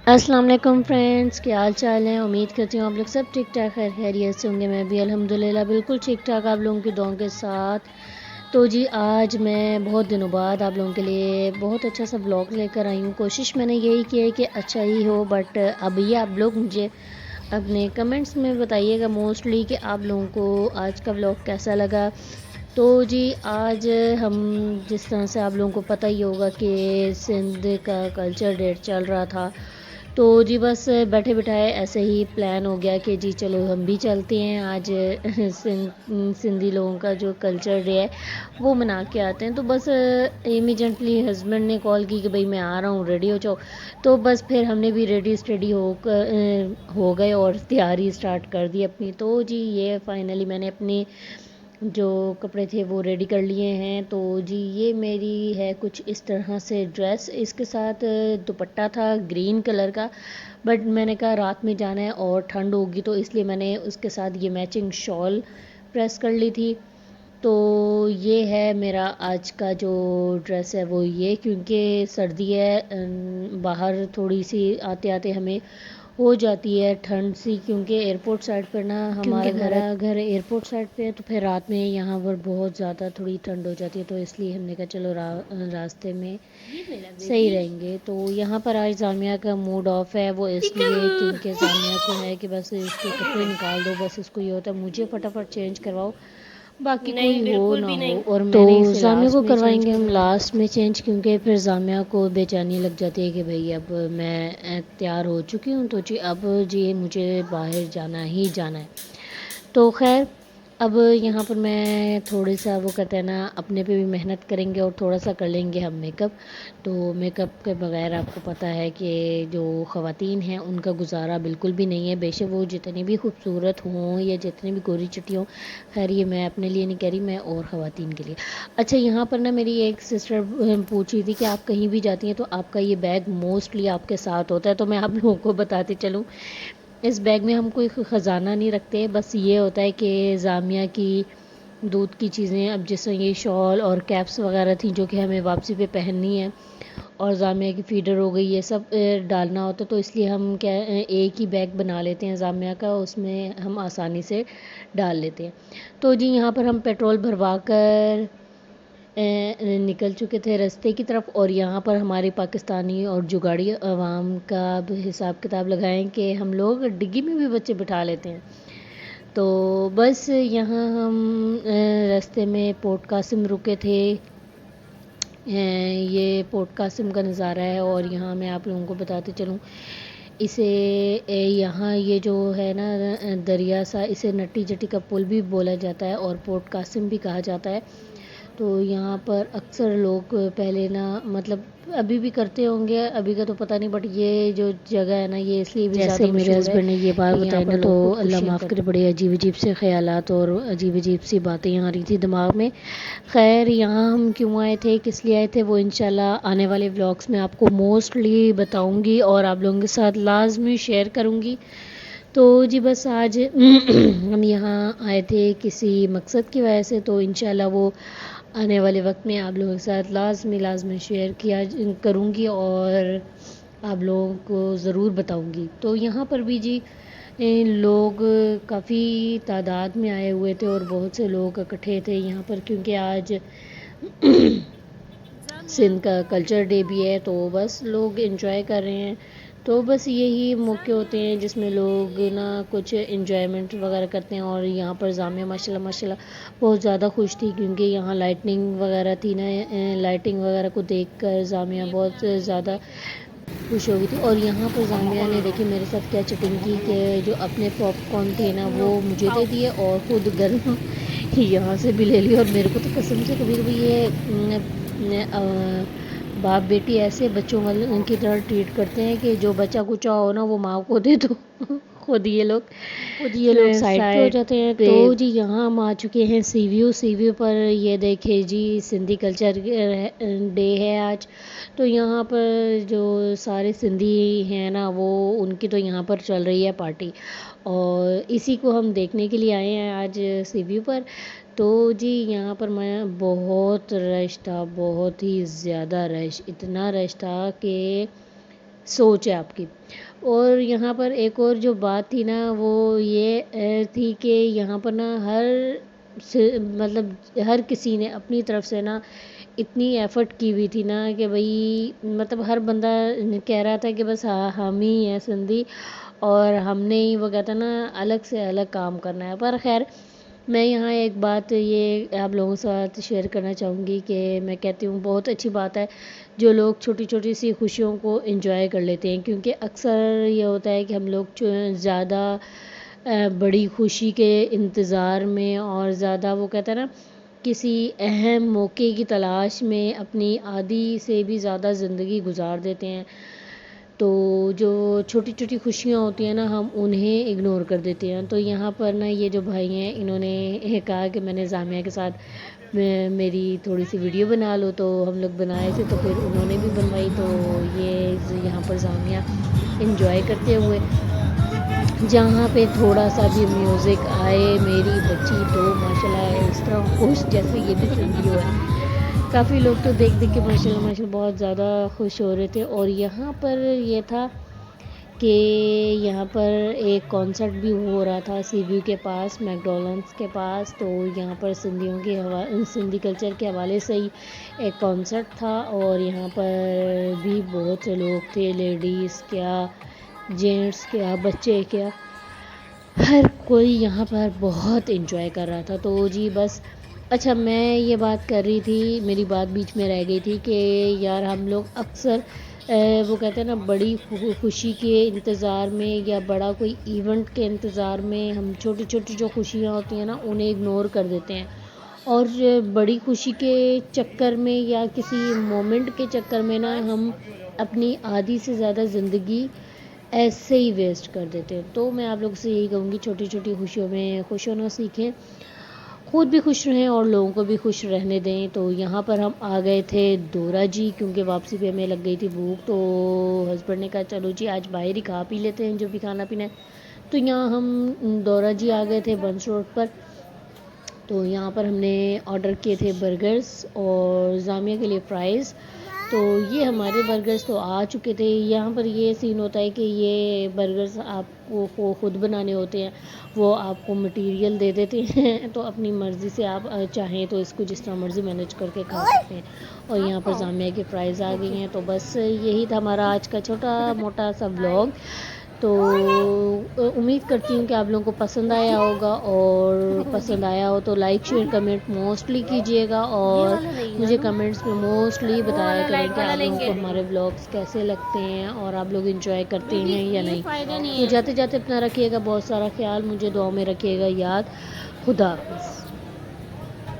अस्सलाम वालेकुम फ्रेंड्स, क्या हाल चाल है। उम्मीद करती हूँ आप लोग सब ठीक ठाक खैरियत से होंगे। मैं भी अल्हम्दुलिल्लाह बिल्कुल ठीक ठाक आप लोगों की दुआओं के साथ। तो जी आज मैं बहुत दिनों बाद आप लोगों के लिए बहुत अच्छा सा व्लॉग लेकर आई हूँ। कोशिश मैंने यही की है कि अच्छा ही हो, बट अब ये आप लोग मुझे अपने कमेंट्स में बताइएगा मोस्टली कि आप लोगों को आज का व्लॉग कैसा लगा। तो जी आज हम जिस तरह से आप लोगों को पता ही होगा कि सिंध का कल्चर डे चल रहा था, तो जी बस बैठे बिठाए ऐसे ही प्लान हो गया कि जी चलो हम भी चलते हैं आज सिंधी लोगों का जो कल्चर डे है वो मना के आते हैं। तो बस इमीडिएटली हस्बैंड ने कॉल की कि भाई मैं आ रहा हूँ, रेडी हो जाओ। तो बस फिर हमने भी रेडी स्टडी हो गए और तैयारी स्टार्ट कर दी अपनी। तो जी ये फाइनली मैंने अपनी जो कपड़े थे वो रेडी कर लिए हैं। तो जी ये मेरी है कुछ इस तरह से ड्रेस, इसके साथ दुपट्टा था ग्रीन कलर का, बट मैंने कहा रात में जाना है और ठंड होगी तो इसलिए मैंने उसके साथ ये मैचिंग शॉल प्रेस कर ली थी। तो ये है मेरा आज का जो ड्रेस है वो ये, क्योंकि सर्दी है बाहर थोड़ी सी आते आते हमें हो जाती है ठंड सी, क्योंकि एयरपोर्ट साइड पर ना हमारा घर एयरपोर्ट साइड पे है। तो फिर रात में यहाँ पर बहुत ज़्यादा थोड़ी ठंड हो जाती है, तो इसलिए हमने कहा चलो रास्ते में सही रहेंगे। तो यहाँ पर आज जामिया का मूड ऑफ है, वो इसलिए क्योंकि जामिया को है कि बस इसके कपड़े निकाल दो, बस इसको ये होता है मुझे फटाफट चेंज करवाओ, बाकी कोई हो ना हो। और तो जामिया को करवाएंगे हम लास्ट में चेंज, क्योंकि फिर जामिया को बेचैनी लग जाती है कि भाई अब मैं तैयार हो चुकी हूँ तो जी अब जी मुझे बाहर जाना ही जाना है। तो खैर अब यहाँ पर मैं थोड़ी सा वो कहते हैं ना अपने पे भी मेहनत करेंगे और थोड़ा सा कर लेंगे हम मेकअप। तो मेकअप के बगैर आपको पता है कि जो ख़वातीन हैं उनका गुजारा बिल्कुल भी नहीं है, बेशक वो जितनी भी खूबसूरत हों या जितनी भी गोरी चिट्टी हों। खैर ये मैं अपने लिए नहीं कह रही, मैं और ख़वातीन के लिए। अच्छा यहाँ पर ना मेरी एक सिस्टर पूछ रही थी कि आप कहीं भी जाती हैं तो आपका ये बैग मोस्टली आपके साथ होता है। तो मैं आप लोगों को बताते चलूँ, इस बैग में हम कोई ख़जाना नहीं रखते, बस ये होता है कि जामिया की दूध की चीज़ें, अब जैसे ये शॉल और कैप्स वगैरह थी जो कि हमें वापसी पे पहननी है, और जामिया की फीडर हो गई, ये सब डालना होता, तो इसलिए हम क्या एक ही बैग बना लेते हैं जामिया का, उसमें हम आसानी से डाल लेते हैं। तो जी यहाँ पर हम पेट्रोल भरवा कर निकल चुके थे रास्ते की तरफ, और यहाँ पर हमारे पाकिस्तानी और जुगाड़ी अवाम का अब हिसाब किताब लगाएं कि हम लोग डिग्गी में भी बच्चे बिठा लेते हैं। तो बस यहाँ हम रास्ते में पोर्ट कासिम रुके थे। ये पोर्ट कासिम का नज़ारा है, और यहाँ मैं आप लोगों को बताते चलूँ इसे यहाँ ये जो है ना दरिया सा, इसे नट्टी जट्टी का पुल भी बोला जाता है और पोर्ट कासिम भी कहा जाता है। तो यहाँ पर अक्सर लोग पहले ना मतलब अभी भी करते होंगे, अभी का तो पता नहीं, बट ये जो जगह है ना ये इसलिए भी जैसे मेरे हस्बैंड ने ये बात बताई ना तो अल्लाह माफ़ करे बड़े अजीब अजीब से ख्यालात और अजीब अजीब सी बातें यहाँ आ रही थी दिमाग में। खैर यहाँ हम क्यों आए थे, किस लिए आए थे, वो इंशाल्लाह आने वाले व्लॉग्स में आपको मोस्टली बताऊँगी और आप लोगों के साथ लाजमी शेयर करूँगी। तो जी बस आज हम यहाँ आए थे किसी मकसद की वजह से, तो इंशाल्लाह वो आने वाले वक्त में आप लोगों के साथ लाजमी शेयर किया करूँगी और आप लोगों को ज़रूर बताऊँगी। तो यहाँ पर भी जी लोग काफ़ी तादाद में आए हुए थे और बहुत से लोग इकट्ठे थे यहाँ पर, क्योंकि आज सिंध का कल्चर डे भी है, तो बस लोग एंजॉय कर रहे हैं। तो बस यही मौके होते हैं जिसमें लोग ना कुछ एंजॉयमेंट वगैरह करते हैं। और यहाँ पर जामिया माशाल्लाह माशाल्लाह बहुत ज़्यादा खुश थी, क्योंकि यहाँ लाइटनिंग वगैरह थी ना, लाइटिंग वगैरह को देखकर जामिया बहुत ज़्यादा खुश हो गई थी। और यहाँ पर जामिया ने देखी मेरे साथ क्या चटिंग की कि जो अपने पॉपकॉर्न थे ना वो मुझे दे दिए और ख़ुद गर्म यहाँ से भी ले लिया। और मेरे को तो कसम से कभी कभी ये बाप बेटी ऐसे बच्चों वाले उनकी तरह ट्रीट करते हैं कि जो बच्चा कुछ हो ना वो माँ को दे दो खुद ये लोग साइड पे हो जाते हैं। तो जी यहाँ हम आ चुके हैं सी व्यू पर। ये देखे जी सिंधी कल्चर डे है आज। तो यहाँ पर जो सारे सिंधी हैं ना वो उनकी तो यहाँ पर चल रही है पार्टी, और इसी को हम देखने के लिए आए हैं आज सी व्यू पर। तो जी यहाँ पर मैं बहुत रश था, बहुत ही ज़्यादा रश, इतना रश था कि سوچ ہے آپ کی. اور یہاں پر ایک اور جو بات تھی نا وہ یہ تھی کہ یہاں پر نا مطلب ہر کسی نے اپنی طرف سے نا اتنی ایفرٹ کی ہوئی تھی نا کہ بھائی مطلب ہر بندہ کہہ رہا تھا کہ بس ہم ہی ہیں سندھی اور ہم نے ہی وہ کہتا نا الگ سے الگ کام کرنا ہے. پر خیر میں یہاں ایک بات یہ آپ لوگوں کے ساتھ شیئر کرنا چاہوں گی کہ میں کہتی ہوں بہت اچھی بات ہے جو لوگ چھوٹی چھوٹی سی خوشیوں کو انجوائے کر لیتے ہیں، کیونکہ اکثر یہ ہوتا ہے کہ ہم لوگ زیادہ بڑی خوشی کے انتظار میں اور زیادہ وہ کہتا ہے نا کسی اہم موقع کی تلاش میں اپنی آدھی سے بھی زیادہ زندگی گزار دیتے ہیں. تو جو چھوٹی چھوٹی خوشیاں ہوتی ہیں نا ہم انہیں اگنور کر دیتے ہیں. تو یہاں پر نا یہ جو بھائی ہیں انہوں نے کہا کہ میں نے زامیہ کے ساتھ میری تھوڑی سی ویڈیو بنا لو، تو ہم لوگ بنائے تھے تو پھر انہوں نے بھی بنوائی. تو یہ یہاں پر زامیہ انجوائے کرتے ہوئے جہاں پہ تھوڑا سا بھی میوزک آئے میری بچی تو ماشاءاللہ اس طرح خوش جیسے یہ بھی ویڈیو ہے. کافی لوگ تو دیکھ دیکھ کے ماشاءاللہ ماشاءاللہ بہت زیادہ خوش ہو رہے تھے. اور یہاں پر یہ تھا کہ یہاں پر ایک کانسرٹ بھی ہو رہا تھا سی ویو کے پاس میک ڈونلڈس کے پاس. تو یہاں پر سندھی کلچر کے حوالے سے ہی ایک کانسرٹ تھا اور یہاں پر بھی بہت سے لوگ تھے، لیڈیز کیا جینٹس کیا بچے کیا ہر کوئی یہاں پر بہت انجوائے کر رہا تھا. تو جی بس اچھا میں یہ بات کر رہی تھی، میری بات بیچ میں رہ گئی تھی کہ یار ہم لوگ اکثر وہ کہتے ہیں نا بڑی خوشی کے انتظار میں یا بڑا کوئی ایونٹ کے انتظار میں ہم چھوٹی چھوٹی جو خوشیاں ہوتی ہیں نا انہیں اگنور کر دیتے ہیں، اور بڑی خوشی کے چکر میں یا کسی مومنٹ کے چکر میں نا ہم اپنی آدھی سے زیادہ زندگی ایسے ہی ویسٹ کر دیتے ہیں. تو میں آپ لوگ سے یہی کہوں گی چھوٹی چھوٹی خوشیوں میں خوش ہونا سیکھیں، خود بھی خوش رہیں اور لوگوں کو بھی خوش رہنے دیں. تو یہاں پر ہم آ گئے تھے دورا جی، کیونکہ واپسی پہ ہمیں لگ گئی تھی بھوک. تو ہسبینڈ نے کہا چلو جی آج باہر ہی کھا پی لیتے ہیں جو بھی کھانا پینا ہے. تو یہاں ہم دورا جی آ گئے تھے بنس روڈ پر. تو یہاں پر ہم نے آرڈر کیے تھے برگرز اور زامیہ کے لیے فرائز. تو یہ ہمارے برگرز تو آ چکے تھے. یہاں پر یہ سین ہوتا ہے کہ یہ برگرز آپ کو خود بنانے ہوتے ہیں، وہ آپ کو مٹیریل دے دیتے ہیں تو اپنی مرضی سے آپ چاہیں تو اس کو جس طرح مرضی مینیج کر کے کھا سکتے ہیں. اور یہاں پر زامیہ کی فرائز آ گئی ہیں. تو بس یہی تھا ہمارا آج کا چھوٹا موٹا سا بلاگ. تو امید کرتی ہوں کہ آپ لوگوں کو پسند آیا ہوگا، اور پسند آیا ہو تو لائک شیئر کمنٹ موسٹلی کیجیے گا، اور مجھے کمنٹس میں موسٹلی بتایا کریں کہ آپ لوگوں کو ہمارے بلاگس کیسے لگتے ہیں اور آپ لوگ انجوائے کرتے ہیں یا نہیں. تو جاتے جاتے اپنا رکھیے گا بہت سارا خیال، مجھے دعاؤں میں رکھیے گا یاد. خدا حافظ.